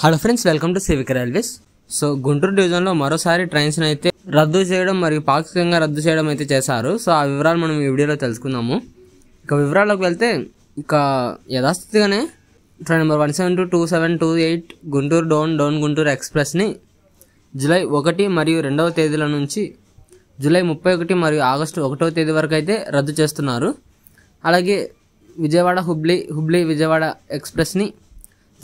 Hello friends, welcome to civic railways. So Guntur డివిజన్లో మరోసారి trains అయితే రద్దు చేయడం మరియు పాక్షికంగా రద్దు చేయడం అయితే చేశారు. సో ఆ వివరాలు మనం ఈ వీడియోలో తెలుసుకుందాము. ఇక వివరాల్లోకి వెళ్తే, ఇక యథాస్థితిగానే train number 1722728 Guntur down Guntur ఎక్స్ప్రెస్ని జూలై 1 మరియు 2వ తేదీల నుంచి జూలై 31 మరియు ఆగస్టు 1వ తేదీ వరకు అయితే రద్దు చేస్తున్నారు. అలాగే విజయవాడ హుబ్లీ విజయవాడ ఎక్స్ప్రెస్ని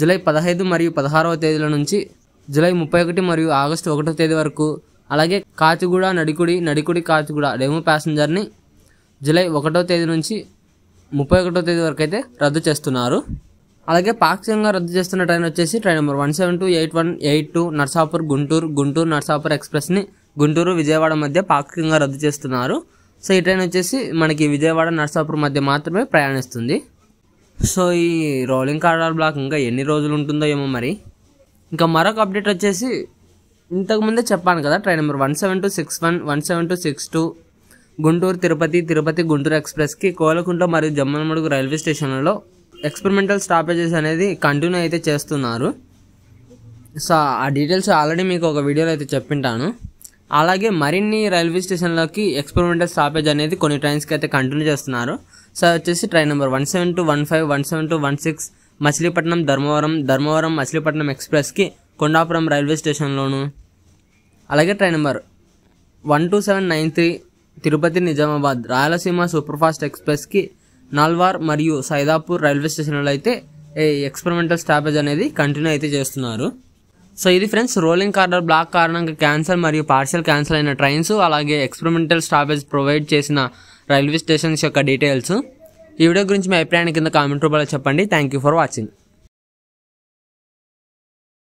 జూలై 15 మరియు 16వ తేదీల నుంచి జూలై 31 మరియు ఆగస్టు 1వ తేదీ వరకు, అలాగే కాచిగూడ నడికుడి కాచిగూడ డెమో ప్యాసింజర్ని జూలై 1వ తేదీ నుంచి 31వ తేదీ వరకు అయితే రద్దు చేస్తున్నారు. అలాగే పాక్షికంగా రద్దు చేస్తున్న ట్రైన్ వచ్చేసి ట్రైన్ నెంబర్ 1728182 నర్సాపూర్ గుంటూరు నర్సాపూర్ ఎక్స్ప్రెస్ని గుంటూరు విజయవాడ మధ్య పాక్షికంగా రద్దు చేస్తున్నారు. సో ఈ ట్రైన్ వచ్చేసి మనకి విజయవాడ నర్సాపూర్ మధ్య మాత్రమే ప్రయాణిస్తుంది. సో ఈ రోలింగ్ కార్డర్ బ్లాక్ ఇంకా ఎన్ని రోజులు ఉంటుందో ఏమో మరి. ఇంకా మరొక అప్డేట్ వచ్చేసి, ఇంతకుముందే చెప్పాను కదా, ట్రైన్ నెంబర్ 17261 17262 గుంటూరు తిరుపతి గుంటూరు ఎక్స్ప్రెస్కి కోలకుంట మరియు జమ్మలమడుగు రైల్వే స్టేషన్లలో ఎక్స్పెరిమెంటల్ స్టాపేజెస్ అనేది కంటిన్యూ అయితే చేస్తున్నారు. సో ఆ డీటెయిల్స్ ఆల్రెడీ మీకు ఒక వీడియోలో అయితే చెప్పింటాను. అలాగే మరిన్ని రైల్వే స్టేషన్లోకి ఎక్స్పెరిమెంటల్ స్టాపేజ్ అనేది కొన్ని ట్రైన్స్కి అయితే కంటిన్యూ చేస్తున్నారు. సో వచ్చేసి ట్రైన్ నెంబర్ 17215 17216 మచిలీపట్నం ధర్మవరం మచిలీపట్నం ఎక్స్ప్రెస్కి కొండాపురం రైల్వే స్టేషన్లోను, అలాగే train number 12793 Tirupati Nizamabad Rayalaseema superfast ఎక్స్ప్రెస్కి నాల్వార్ మరియు సైదాపూర్ రైల్వే స్టేషన్లో అయితే ఎక్స్పెరిమెంటల్ స్టాపేజ్ అనేది కంటిన్యూ అయితే చేస్తున్నారు. సో ఇది ఫ్రెండ్స్, రోలింగ్ కార్డర్ బ్లాక్ కారణంగా క్యాన్సల్ మరియు పార్షియల్ క్యాన్సల్ అయిన ట్రైన్స్, అలాగే ఎక్స్పెరిమెంటల్ స్టాపేజ్ ప్రొవైడ్ చేసిన రైల్వే స్టేషన్స్ యొక్క డీటెయిల్స్. ఈ వీడియో గురించి మీ అభిప్రాయాన్ని కింద కామెంట్ రూపంలో చెప్పండి. Thank you for watching.